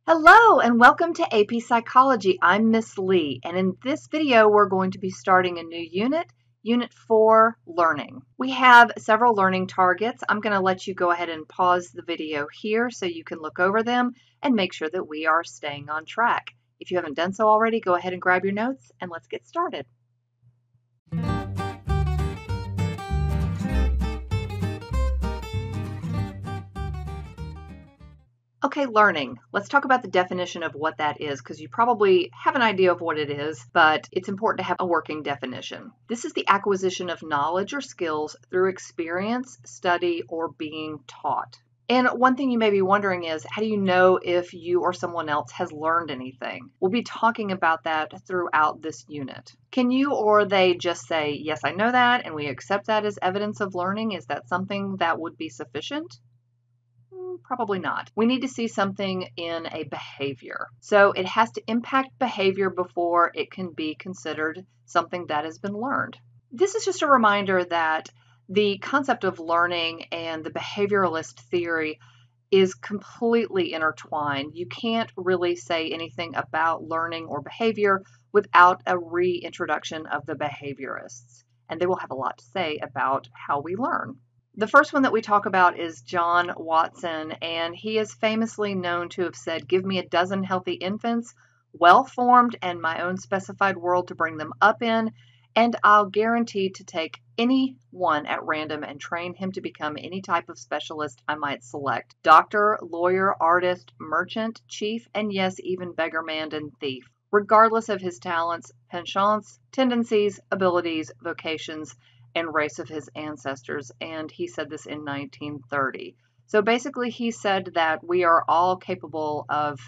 Hello and welcome to AP Psychology. I'm Miss Lee, and in this video we're going to be starting a new unit, Unit 4, Learning. We have several learning targets. I'm going to let you go ahead and pause the video here so you can look over them and make sure that we are staying on track. If you haven't done so already, go ahead and grab your notes and let's get started. Okay, learning. Let's talk about the definition of what that is, because you probably have an idea of what it is, but it's important to have a working definition. This is the acquisition of knowledge or skills through experience, study, or being taught. And one thing you may be wondering is, how do you know if you or someone else has learned anything? We'll be talking about that throughout this unit. Can you or they just say, yes, I know that, and we accept that as evidence of learning? Is that something that would be sufficient? Probably not. We need to see something in a behavior. So it has to impact behavior before it can be considered something that has been learned. This is just a reminder that the concept of learning and the behavioralist theory is completely intertwined. You can't really say anything about learning or behavior without a reintroduction of the behaviorists, and they will have a lot to say about how we learn. The first one that we talk about is John Watson, and he is famously known to have said, "Give me a dozen healthy infants, well-formed and my own specified world to bring them up in, and I'll guarantee to take any one at random and train him to become any type of specialist I might select. Doctor, lawyer, artist, merchant, chief, and yes, even beggarman and thief, regardless of his talents, penchants, tendencies, abilities, vocations, and race of his ancestors." And he said this in 1930. So basically he said that we are all capable of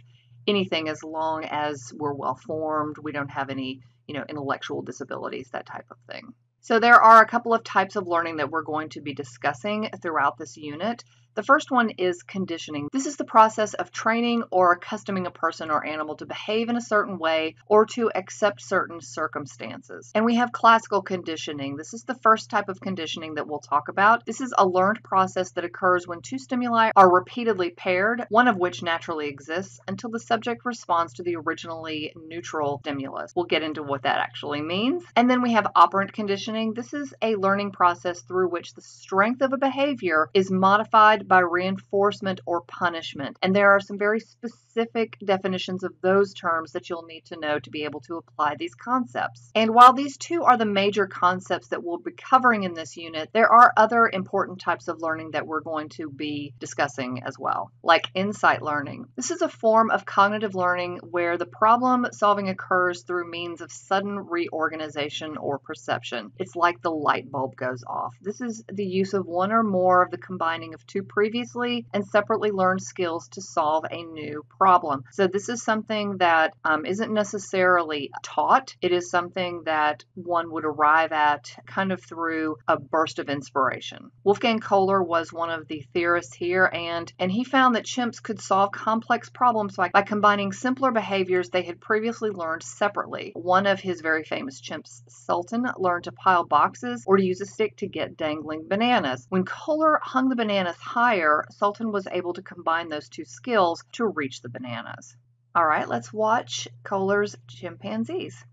anything as long as we're well formed, we don't have any, intellectual disabilities, that type of thing. So there are a couple of types of learning that we're going to be discussing throughout this unit. The first one is conditioning. This is the process of training or accustoming a person or animal to behave in a certain way or to accept certain circumstances. And we have classical conditioning. This is the first type of conditioning that we'll talk about. This is a learned process that occurs when two stimuli are repeatedly paired, one of which naturally exists, until the subject responds to the originally neutral stimulus. We'll get into what that actually means. And then we have operant conditioning. This is a learning process through which the strength of a behavior is modified by reinforcement or punishment. And there are some very specific definitions of those terms that you'll need to know to be able to apply these concepts. And while these two are the major concepts that we'll be covering in this unit, there are other important types of learning that we're going to be discussing as well, like insight learning. This is a form of cognitive learning where the problem solving occurs through means of sudden reorganization or perception. It's like the light bulb goes off. This is the use of one or more of the combining of two previously and separately learned skills to solve a new problem. So this is something that isn't necessarily taught. It is something that one would arrive at kind of through a burst of inspiration. Wolfgang Kohler was one of the theorists here, and he found that chimps could solve complex problems by combining simpler behaviors they had previously learned separately. One of his very famous chimps, Sultan, learned to pile boxes or to use a stick to get dangling bananas. When Kohler hung the bananas higher, Sultan was able to combine those two skills to reach the bananas. All right, let's watch Kohler's chimpanzees.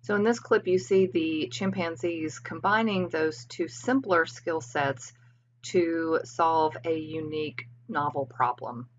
So in this clip, you see the chimpanzees combining those two simpler skill sets to solve a unique novel problem.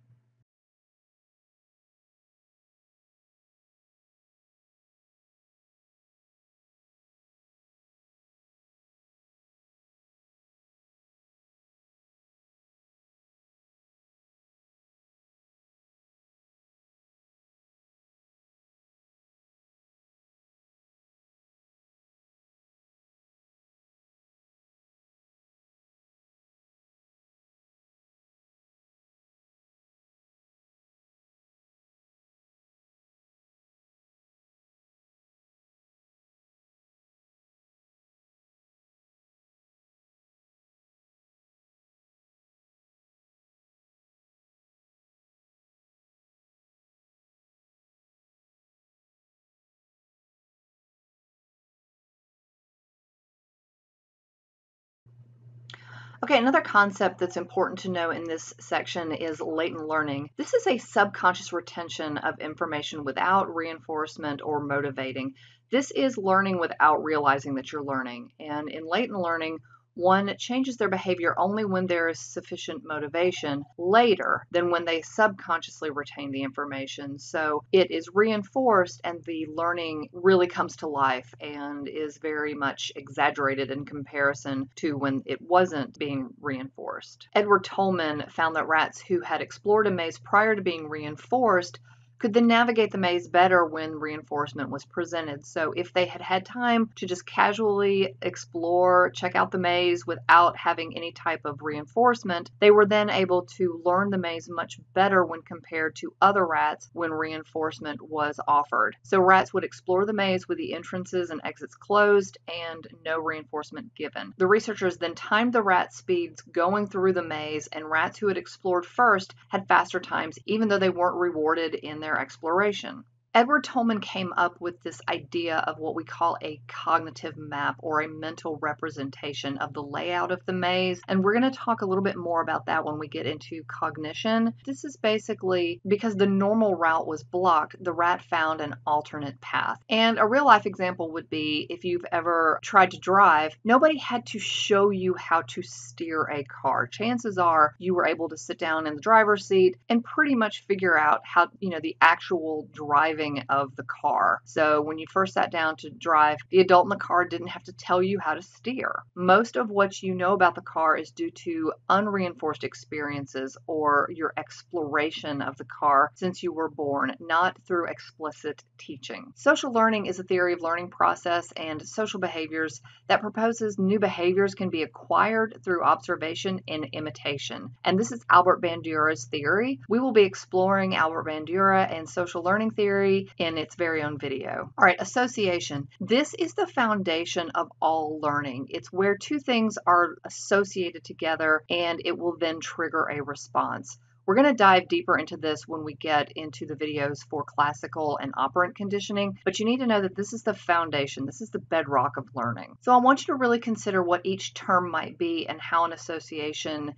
Okay, another concept that's important to know in this section is latent learning. This is a subconscious retention of information without reinforcement or motivating. This is learning without realizing that you're learning. And in latent learning, one changes their behavior only when there is sufficient motivation later than when they subconsciously retain the information. So it is reinforced and the learning really comes to life and is very much exaggerated in comparison to when it wasn't being reinforced. Edward Tolman found that rats who had explored a maze prior to being reinforced could then navigate the maze better when reinforcement was presented. So if they had had time to just casually explore, check out the maze without having any type of reinforcement, they were then able to learn the maze much better when compared to other rats when reinforcement was offered. So rats would explore the maze with the entrances and exits closed and no reinforcement given. The researchers then timed the rat speeds going through the maze, and rats who had explored first had faster times even though they weren't rewarded in their exploration. Edward Tolman came up with this idea of what we call a cognitive map or a mental representation of the layout of the maze. And we're going to talk a little bit more about that when we get into cognition. This is basically because the normal route was blocked, the rat found an alternate path. And a real life example would be if you've ever tried to drive, nobody had to show you how to steer a car. Chances are you were able to sit down in the driver's seat and pretty much figure out how, the actual driving of the car. So when you first sat down to drive, the adult in the car didn't have to tell you how to steer. Most of what you know about the car is due to unreinforced experiences or your exploration of the car since you were born, not through explicit teaching. Social learning is a theory of learning process and social behaviors that proposes new behaviors can be acquired through observation and imitation. And this is Albert Bandura's theory. We will be exploring Albert Bandura and social learning theory in its very own video. All right, association. This is the foundation of all learning. It's where two things are associated together and it will then trigger a response. We're going to dive deeper into this when we get into the videos for classical and operant conditioning, but you need to know that this is the foundation. This is the bedrock of learning. So I want you to really consider what each term might be and how an association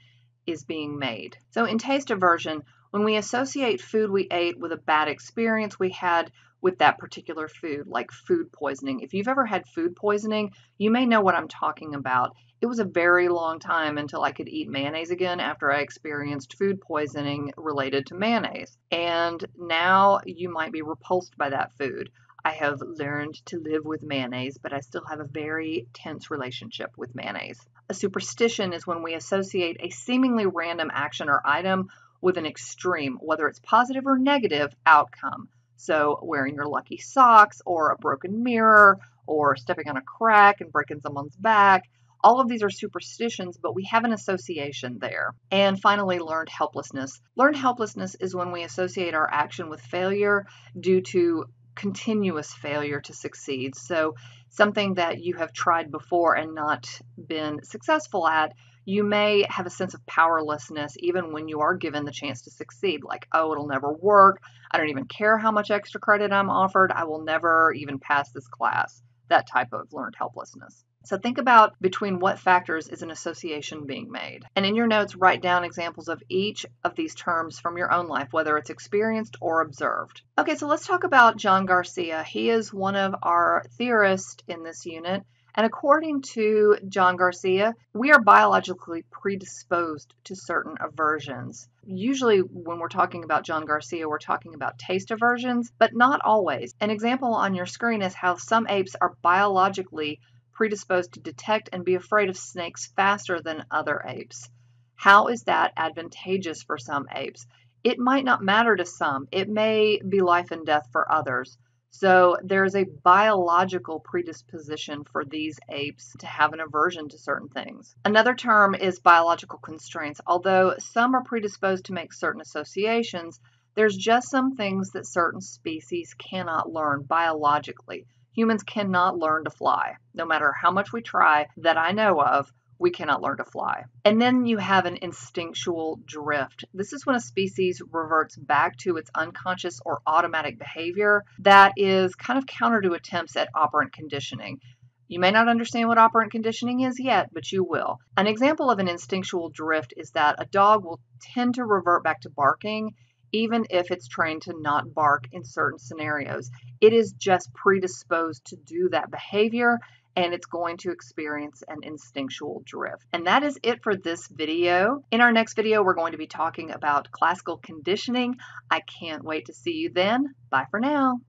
is being made. So in taste aversion, when we associate food we ate with a bad experience we had with that particular food, like food poisoning. If you've ever had food poisoning, you may know what I'm talking about. It was a very long time until I could eat mayonnaise again after I experienced food poisoning related to mayonnaise. And now you might be repulsed by that food. I have learned to live with mayonnaise, but I still have a very tense relationship with mayonnaise. A superstition is when we associate a seemingly random action or item with an extreme, whether it's positive or negative outcome. So wearing your lucky socks or a broken mirror or stepping on a crack and breaking someone's back. All of these are superstitions, but we have an association there. And finally, learned helplessness. Learned helplessness is when we associate our action with failure due to continuous failure to succeed. So something that you have tried before and not been successful at, you may have a sense of powerlessness even when you are given the chance to succeed, like, oh, it'll never work. I don't even care how much extra credit I'm offered. I will never even pass this class. That type of learned helplessness. So think about between what factors is an association being made. And in your notes, write down examples of each of these terms from your own life, whether it's experienced or observed. Okay, so let's talk about John Garcia. He is one of our theorists in this unit. And according to John Garcia, we are biologically predisposed to certain aversions. Usually when we're talking about John Garcia, we're talking about taste aversions, but not always. An example on your screen is how some apes are biologically predisposed to detect and be afraid of snakes faster than other apes. How is that advantageous for some apes? It might not matter to some. It may be life and death for others. So there's a biological predisposition for these apes to have an aversion to certain things. Another term is biological constraints. Although some are predisposed to make certain associations, there's just some things that certain species cannot learn biologically. Humans cannot learn to fly. No matter how much we try, that I know of, we cannot learn to fly. And then you have an instinctual drift. This is when a species reverts back to its unconscious or automatic behavior that is kind of counter to attempts at operant conditioning. You may not understand what operant conditioning is yet, but you will. An example of an instinctual drift is that a dog will tend to revert back to barking even if it's trained to not bark in certain scenarios. It is just predisposed to do that behavior, and it's going to experience an instinctual drift. And that is it for this video. In our next video, we're going to be talking about classical conditioning. I can't wait to see you then. Bye for now.